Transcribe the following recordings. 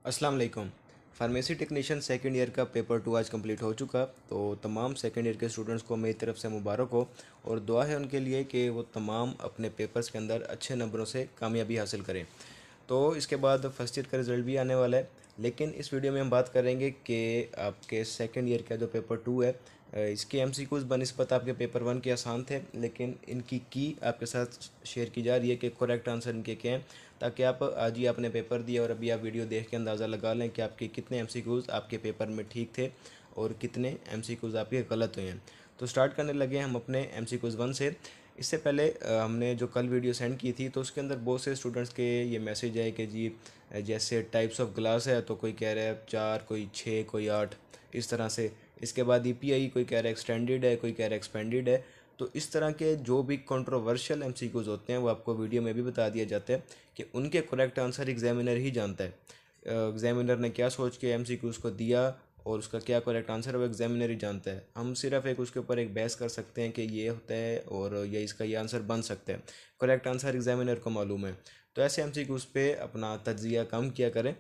अस्सलाम वालेकुम। Pharmacy technician second year का पेपर 2 आज कंप्लीट हो चुका। तो तमाम सेकंड ईयर के स्टूडेंट्स को मेरी तरफ से मुबारक हो और दुआ है उनके लिए कि वो तमाम अपने पेपर्स के अंदर अच्छे नंबरों से कामयाबी हासिल करें। तो इसके बाद फर्स्ट ईयर का रिज़ल्ट भी आने वाला है, लेकिन इस वीडियो में हम बात करेंगे कि आपके सेकंड ईयर का जो पेपर 2 है, इसके एमसीक्यूज़ बनिस्बत आपके पेपर 1 के आसान थे, लेकिन इनकी की आपके साथ शेयर की जा रही है कि करेक्ट आंसर इनके क्या हैं, ताकि आप आज ही आपने पेपर दिया और अभी आप वीडियो देख के अंदाज़ा लगा लें कि आपके कितने एमसीक्यूज़ आपके पेपर में ठीक थे और कितने एमसीक्यूज़ आपके गलत हुए हैं। तो स्टार्ट करने लगे हम अपने एमसीक्यूज़ 1 से। इससे पहले हमने जो कल वीडियो सेंड की थी तो उसके अंदर बहुत से स्टूडेंट्स के ये मैसेज आए कि जी जैसे टाइप्स ऑफ ग्लास है तो कोई कह रहा है 4, कोई 6, कोई 8, इस तरह से। इसके बाद ईपीआई कोई कह रहा है एक्सटेंडेड है, कोई कह रहा है एक्सपेंडेड है। तो इस तरह के जो भी कंट्रोवर्शियल एमसीक्यूज होते हैं वो आपको वीडियो में भी बता दिया जाता है कि उनके करेक्ट आंसर एग्जामिनर ही जानता है। एग्जामिनर ने क्या सोच के एमसीक्यूज को दिया और उसका क्या करेक्ट आंसर है वो एग्जामिनर ही जानता है। हम सिर्फ एक उसके ऊपर एक बहस कर सकते हैं कि ये होता है और ये इसका ये आंसर बन सकता है। करेक्ट आंसर एग्जामिनर को मालूम है। तो ऐसे एमसीक्यूज पे अपना तज्जिया कम किया करें,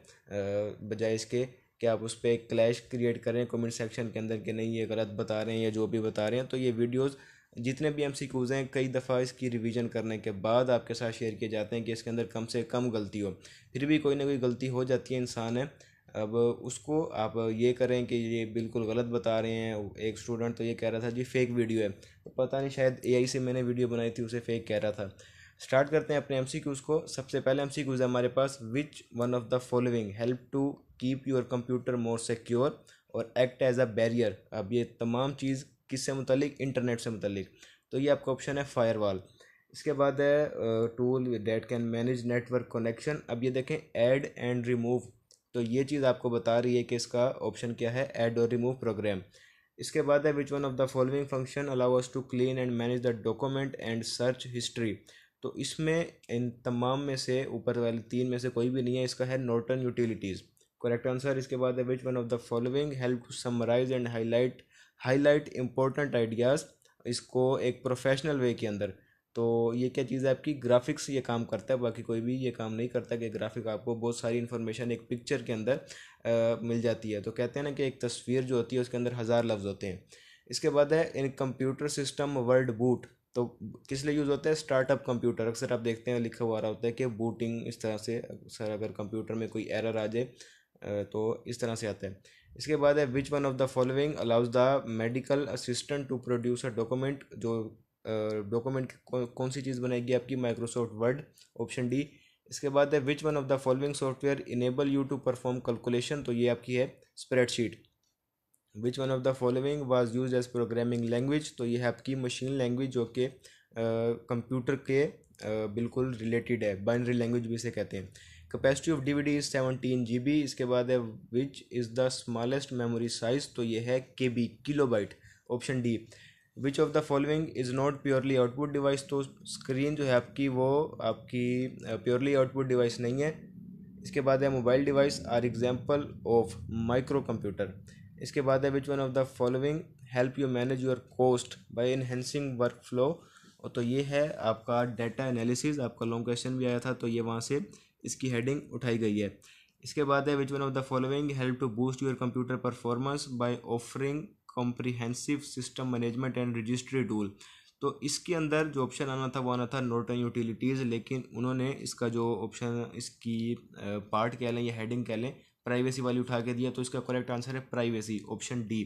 बजाय इसके कि आप उस पर एक क्लैश क्रिएट करें कमेंट सेक्शन के अंदर कि नहीं ये गलत बता रहे हैं या जो भी बता रहे हैं। तो ये वीडियोस जितने भी एमसीक्यूज़ हैं कई दफ़ा इसकी रिवीजन करने के बाद आपके साथ शेयर किए जाते हैं कि इसके अंदर कम से कम गलती हो। फिर भी कोई ना कोई गलती हो जाती है, इंसान है। अब उसको आप ये करें कि ये बिल्कुल गलत बता रहे हैं। एक स्टूडेंट तो ये कह रहा था जी फेक वीडियो है, तो पता नहीं शायद एआई से मैंने वीडियो बनाई थी, उसे फेक कह रहा था। स्टार्ट करते हैं अपने एमसीक्यूज़ को। सबसे पहले एमसीक्यूज़ है हमारे पास, which one of the following help to keep your computer more secure और एक्ट एज अ बैरियर। अब ये तमाम चीज़ किससे मुतलिक? इंटरनेट से मुतलिक। तो ये आपका ऑप्शन है फायरवॉल। इसके बाद है tool that can manage network connection. अब ये देखें ऐड एंड रिमूव, तो ये चीज़ आपको बता रही है कि इसका ऑप्शन क्या है, ऐड और रिमूव प्रोग्राम। इसके बाद है which one of the following function allow us to clean and manage the document and search history. तो इसमें इन तमाम में से ऊपर वाले तीन में से कोई भी नहीं है, इसका है नॉर्टन यूटिलिटीज़ करेक्ट आंसर। इसके बाद है which one of the following help to summarise and highlight important ideas, इसको एक प्रोफेशनल वे के अंदर। तो ये क्या चीज़ है आपकी? ग्राफिक्स ये काम करता है, बाकी कोई भी ये काम नहीं करता कि ग्राफिक आपको बहुत सारी इन्फॉर्मेशन एक पिक्चर के अंदर मिल जाती है। तो कहते हैं ना कि एक तस्वीर जो होती है उसके अंदर हज़ार लफ्ज़ होते हैं। इसके बाद है इन कंप्यूटर सिस्टम वर्ड बूट। तो किस लिए यूज़ होता है? Startup computer. अक्सर आप देखते हैं लिखा हुआ रहा होता है कि बूटिंग, इस तरह से अक्सर अगर कंप्यूटर में कोई एरर आ जाए तो इस तरह से आता है। इसके बाद है which one of the following allows the medical assistant to produce a document. जो डॉक्यूमेंट कौन सी चीज़ बनाएगी आपकी? Microsoft Word, option D. इसके बाद है which one of the following software enable you to perform calculation. तो ये आपकी है spreadsheet. Which one of the following was use as programming language. तो ये है आपकी मशीन लैंग्वेज जो कि कंप्यूटर के बिल्कुल रिलेटेड है, बाइनरी लैंग्वेज भी इसे कहते हैं। Capacity of DVD is 17 GB। इसके बाद है which is the smallest memory size. तो ये है KB, kilobyte, option D. Which of the following is not purely output device. तो स्क्रीन जो है आपकी वो आपकी प्योरली आउटपुट डिवाइस नहीं है। इसके बाद है mobile device are example of micro computer. इसके बाद है which one of the following help you manage your cost by enhancing work flow. तो ये है आपका डाटा एनालिसिस। आपका लॉन्ग क्वेश्चन भी आया था तो ये वहाँ से इसकी हेडिंग उठाई गई है। इसके बाद है which one of the following help to boost your computer performance by offering comprehensive system management and registry tool. तो इसके अंदर जो ऑप्शन आना था वो आना था नॉर्टन यूटिलिटीज़, लेकिन उन्होंने इसका जो ऑप्शन, इसकी पार्ट कह लें या हेडिंग कह लें, प्राइवेसी वाली उठा के दिया। तो इसका करेक्ट आंसर है प्राइवेसी, ऑप्शन डी।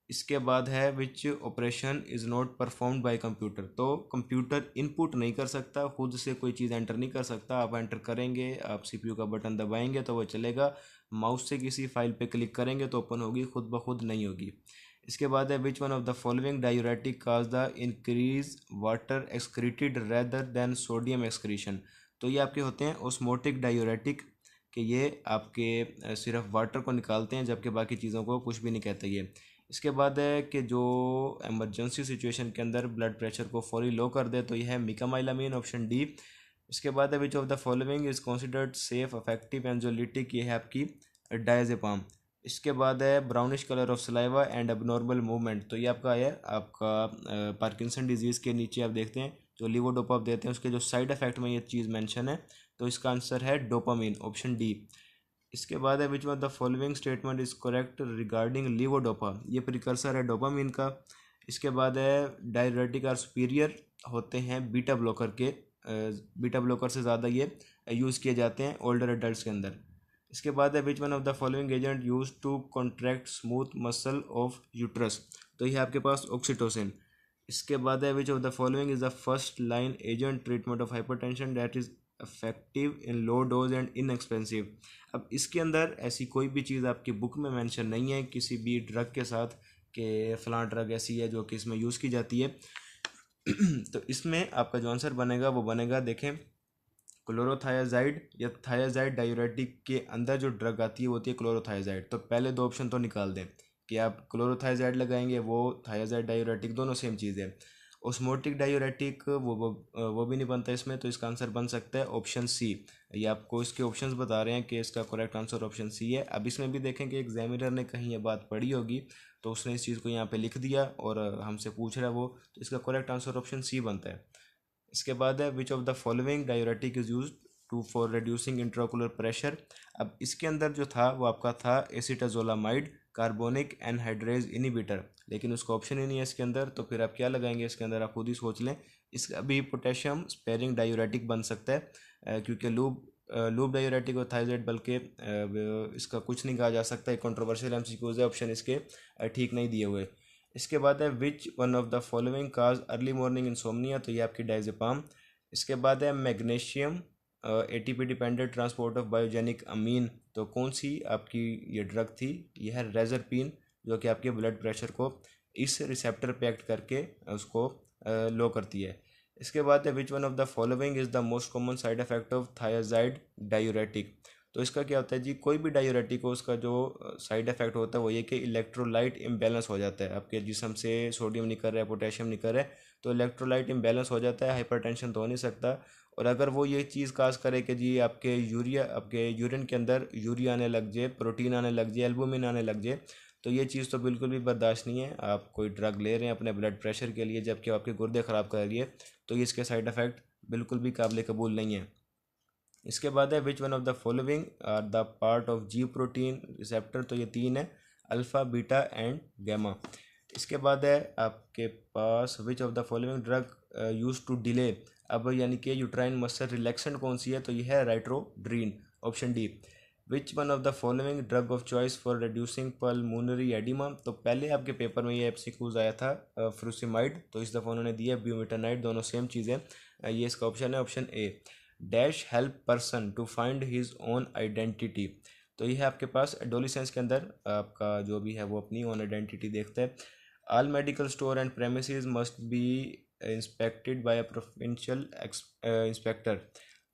इसके बाद है which operation is not performed by computer. तो कंप्यूटर इनपुट नहीं कर सकता, खुद से कोई चीज़ एंटर नहीं कर सकता। आप एंटर करेंगे, आप सीपीयू का बटन दबाएंगे तो वो चलेगा, माउस से किसी फाइल पे क्लिक करेंगे तो ओपन होगी, खुद ब खुद नहीं होगी। इसके बाद है which one of the following diuretic cause the increase water excreted rather than sodium excretion. तो ये आपके होते हैं ऑस्मोटिक डायूरेटिक, कि ये आपके सिर्फ वाटर को निकालते हैं जबकि बाकी चीज़ों को कुछ भी नहीं कहते ये। इसके बाद है कि जो एमरजेंसी सिचुएशन के अंदर ब्लड प्रेशर को फौरी लो कर दे, तो यह है मिकामाइलामीन, ऑप्शन डी। इसके बाद है which of the following is considered safe effective anxiolytic. ये है आपकी डायजेपाम। इसके बाद है brownish colour of saliva and abnormal movement. तो ये आपका है आपका पार्किंसन डिजीज़ के नीचे आप देखते हैं जो लीवोडोपा आप देते हैं उसके जो साइड इफेक्ट में ये चीज़ मेंशन है, तो इसका आंसर है डोपामीन, ऑप्शन डी। इसके बाद है which one the following statement is correct regarding levodopa, ये प्रिकर्सर है डोपामीन का। इसके बाद है डायरेटिक आर सुपीरियर होते हैं बीटा ब्लॉकर के, बीटा ब्लॉकर से ज़्यादा ये यूज़ किए जाते हैं ओल्डर एडल्ट्स के अंदर। इसके बाद है which one of the following agent use to contract smooth muscle of uterus, तो ये आपके पास ऑक्सीटोसिन। इसके बाद है which of the following is the first line agent treatment of hypertension that is effective in low dose and inexpensive. अब इसके अंदर ऐसी कोई भी चीज़ आपकी बुक में मेंशन नहीं है किसी भी ड्रग के साथ कि फ़लाँ ड्रग ऐसी है जो कि इसमें यूज़ की जाती है। तो इसमें आपका जो आंसर बनेगा वो बनेगा, देखें, क्लोरोथायाजाइड या थायाजाइड डायूरेटिक के अंदर जो ड्रग आती है वो होती है क्लोरोथायाजाइड। तो पहले दो ऑप्शन तो निकाल दें कि आप क्लोरोथायाजाइड लगाएंगे, वो थायाजाइड डायूरेटिक दोनों सेम चीज़ है। ओस्मोटिक डायूरेटिक वो भी नहीं बनता इसमें, तो इसका आंसर बन सकता है ऑप्शन सी। ये आपको इसके ऑप्शंस बता रहे हैं कि इसका करेक्ट आंसर ऑप्शन सी है। अब इसमें भी देखें कि एग्जामिनर ने कहीं ये बात पढ़ी होगी तो उसने इस चीज़ को यहाँ पे लिख दिया और हमसे पूछ रहा है वो, तो इसका करेक्ट आंसर ऑप्शन सी बनता है। इसके बाद है which of the following diuretic is use to for reducing intraocular pressure. अब इसके अंदर जो था वो आपका था एसिटाजोलामाइड कार्बोनिक एनहाइड्रेज इनिबिटर, लेकिन उसका ऑप्शन ही नहीं है इसके अंदर, तो फिर आप क्या लगाएंगे इसके अंदर, आप खुद ही सोच लें। इसका भी पोटेशियम स्पेरिंग डायूरेटिक बन सकता है, क्योंकि लूप डायूरेटिक और थायराइड, बल्कि इसका कुछ नहीं कहा जा सकता। एक कंट्रोवर्शियल एमसीक्यूज है, ऑप्शन इसके ठीक नहीं दिए हुए। इसके बाद है which one of the following cause early morning insomnia, तो ये आपकी डायजेपाम। इसके बाद है magnesium ATP dependent transport of biogenic amine, तो कौन सी आपकी ये ड्रग थी, यह है रेजरपिन, जो कि आपके ब्लड प्रेशर को इस रिसेप्टर पे एक्ट करके उसको लो करती है। इसके बाद है which one of the following is the most common side effect of thiazide diuretic, तो इसका क्या होता है जी, कोई भी डायूरेटिक हो उसका जो साइड इफेक्ट होता है वो ये कि इलेक्ट्रोलाइट इम्बैलेंस हो जाता है, आपके जिस्म से सोडियम निकल रहा है, पोटेशियम निकल रहा है, तो इलेक्ट्रोलाइट इम्बैलेंस हो जाता है, हाइपरटेंशन तो हो नहीं सकता। और अगर वो ये चीज़ काज करे कि जी आपके आपके यूरिन के अंदर यूरिया आने लग जाए, प्रोटीन आने लग जाए, एल्बुमिन आने लग जाए, तो ये चीज़ तो बिल्कुल भी बर्दाश्त नहीं है। आप कोई ड्रग ले रहे हैं अपने ब्लड प्रेशर के लिए जबकि आपके गुर्दे ख़राब कर रही है, तो ये इसके साइड इफ़ेक्ट बिल्कुल भी काबिल कबूल नहीं है। इसके बाद है which one of the following are the part of G protein receptor, तो ये तीन है, अल्फ़ा बीटा एंड गैमा। इसके बाद है आपके पास which of the following drug use to delay, अब यानी कि यूट्राइन मसल रिलैक्सेंट कौन सी है, तो यह है ritodrine, option D. Which one of the following drug of choice for reducing pulmonary oedema, तो पहले आपके पेपर में ये एप्सिक्यूज आया था फ्रूसिमाइड, तो इस दफ़ा उन्होंने दिया ब्यूमेटानाइड, दोनों सेम चीज़ें। ये इसका ऑप्शन है option A. Dash help person to find his own identity, तो ये है आपके पास एडोलिसेंस के अंदर आपका जो भी है वो अपनी ओन आइडेंटिटी देखता है। All medical store and premises must be inspected bye a provincial inspector,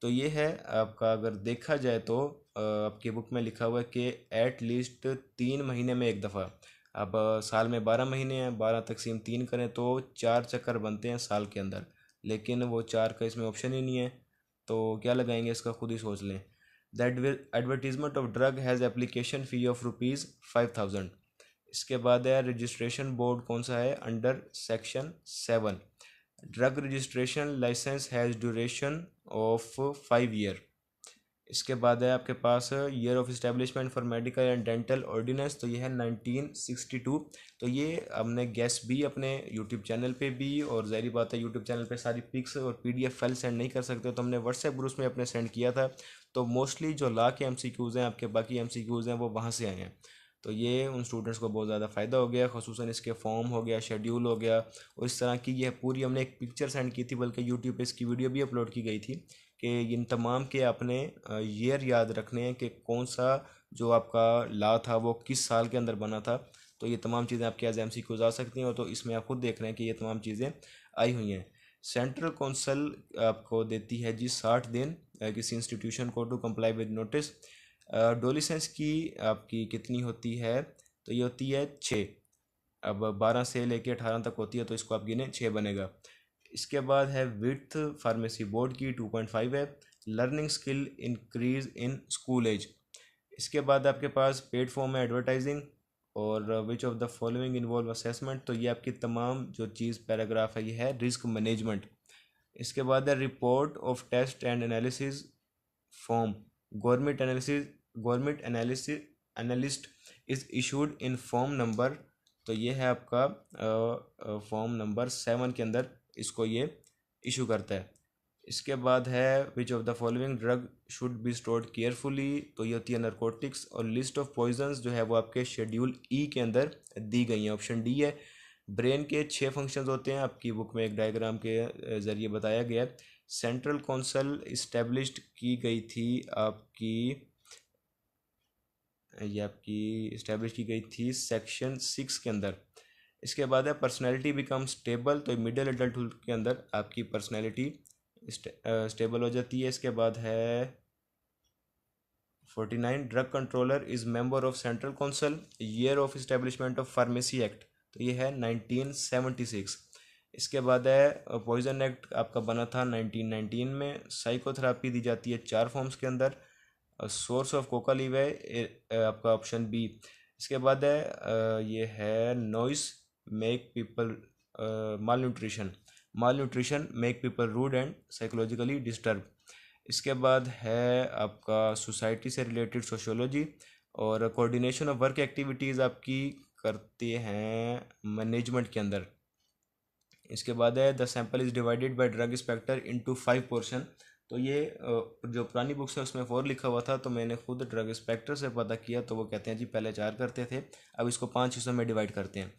तो ये है आपका, अगर देखा जाए तो आपकी बुक में लिखा हुआ है कि एट लीस्ट 3 महीने में एक दफ़ा। अब साल में 12 महीने हैं, 12 तकसीम 3 करें तो 4 चक्कर बनते हैं साल के अंदर, लेकिन वो 4 का इसमें ऑप्शन ही नहीं है, तो क्या लगाएंगे इसका खुद ही सोच लें। That advertisement of drug has application fee of ₹5000। इसके बाद है रजिस्ट्रेशन बोर्ड कौन सा है, under section 7। Drug registration licence has duration of 5 year. इसके बाद है आपके पास year of establishment for medical and dental ordinance, तो ये है 1962। तो ये हमने गैस भी अपने यूट्यूब चैनल पे भी, और ज़ाहिर बात है यूट्यूब चैनल पे सारी पिक्स और पीडीएफ फाइल सेंड नहीं कर सकते, तो हमने व्हाट्सएप ग्रुप्स में अपने सेंड किया था, तो मोस्टली जो ला के एमसीक्यूज़ हैं आपके, बाकी एमसीक्यूज़ हैं वो वहाँ से आए हैं। तो ये उन स्टूडेंट्स को बहुत ज़्यादा फ़ायदा हो गया, ख़ुसूसन इसके फॉर्म हो गया, शेड्यूल हो गया, और इस तरह की ये पूरी हमने एक पिक्चर सेंड की थी, बल्कि यूट्यूब पे इसकी वीडियो भी अपलोड की गई थी कि इन तमाम के आपने ईयर याद रखने हैं कि कौन सा जो आपका ला था वो किस साल के अंदर बना था। तो ये तमाम चीज़ें आपके एज एमसीक्यूज आ सकती हैं, तो इसमें आप खुद देख रहे हैं कि ये तमाम चीज़ें आई हुई हैं। सेंट्रल कौंसल आपको देती है जी 60 दिन किसी इंस्टीट्यूशन को टू कंप्लाई विद नोटिस। डोलिसेंस की आपकी कितनी होती है, तो ये होती है 6। अब 12 से लेके 18 तक होती है, तो इसको आप गिने 6 बनेगा। इसके बाद है विथ फार्मेसी बोर्ड की 2.5 है। Learning skill increase in school age. इसके बाद आपके पास पेड फॉर्म है एडवर्टाइजिंग, और which of the following involve assessment, तो ये आपकी तमाम जो चीज़ पैराग्राफ है ये है रिस्क मैनेजमेंट। इसके बाद है report of test and analysis form government analysis government analyst is issued in form number, तो ये है आपका फॉर्म नंबर 7 के अंदर इसको ये इशू करता है। इसके बाद है which of the following drug should be stored carefully, तो ये होती है नारकोटिक्स। और लिस्ट ऑफ पॉइजन्स जो है वो आपके शेड्यूल ई के अंदर दी गई हैं। ऑप्शन डी है। ब्रेन के 6 फंक्शंस होते हैं, आपकी बुक में एक डायग्राम के ज़रिए बताया गया है। सेंट्रल काउंसिल इस्टेब्लिश्ड की गई थी आपकी, ये आपकी इस्टेब्लिश की गई थी सेक्शन 6 के अंदर। इसके बाद है पर्सनैलिटी बिकम स्टेबल, तो मिडिल एडल्टहुड के अंदर आपकी पर्सनैलिटी स्टेबल हो जाती है। इसके बाद है 49 drug controller is member of central council, year of establishment of pharmacy act, तो ये है 1976। इसके बाद है पॉइजन एक्ट आपका बना था 1919 में। साइकोथेरापी दी जाती है 4 फॉर्म्स के अंदर। सोर्स ऑफ कोका लीव है आपका ऑप्शन बी। इसके बाद है ये है noise make people malnutrition make people rude and psychologically disturb. इसके बाद है आपका सोसाइटी से रिलेटेड सोशियोलॉजी, और कोऑर्डिनेशन ऑफ वर्क एक्टिविटीज़ आपकी करते हैं मैनेजमेंट के अंदर। इसके बाद है the sample is divided by drug inspector into 5 portion, तो ये जो पुरानी बुक्स है उसमें 4 लिखा हुआ था, तो मैंने खुद ड्रग इंस्पेक्टर से पता किया तो वो कहते हैं जी पहले 4 करते थे, अब इसको 5 हिस्सों में डिवाइड करते हैं।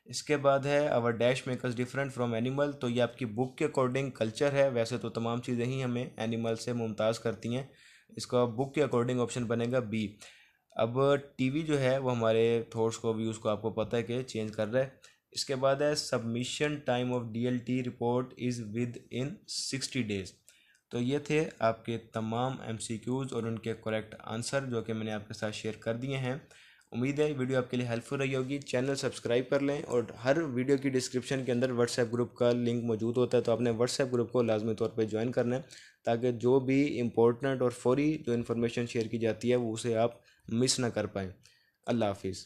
इसके बाद है our dash makers different from animal, तो ये आपकी बुक के अकॉर्डिंग कल्चर है, वैसे तो तमाम चीज़ें ही हमें एनिमल से मुमताज़ करती हैं। इसका बुक के अकॉर्डिंग ऑप्शन बनेगा बी। अब टीवी जो है वो हमारे थॉट्स को, व्यूज़ को आपको पता है कि चेंज कर रहा है। इसके बाद है submission time of DLT report is with in 60 days, तो ये थे आपके तमाम एमसीक्यूज़ और उनके करेक्ट आंसर जो कि मैंने आपके साथ शेयर कर दिए हैं। उम्मीद है वीडियो आपके लिए हेल्पफुल रही होगी। चैनल सब्सक्राइब कर लें, और हर वीडियो की डिस्क्रिप्शन के अंदर व्हाट्सएप ग्रुप का लिंक मौजूद होता है, तो आपने व्हाट्सएप ग्रुप को लाजमी तौर पे ज्वाइन करना है, ताकि जो भी इम्पोर्टेंट और फौरी जो इन्फॉर्मेशन शेयर की जाती है वो उसे आप मिस ना कर पाएँ। अल्लाह हाफिज़।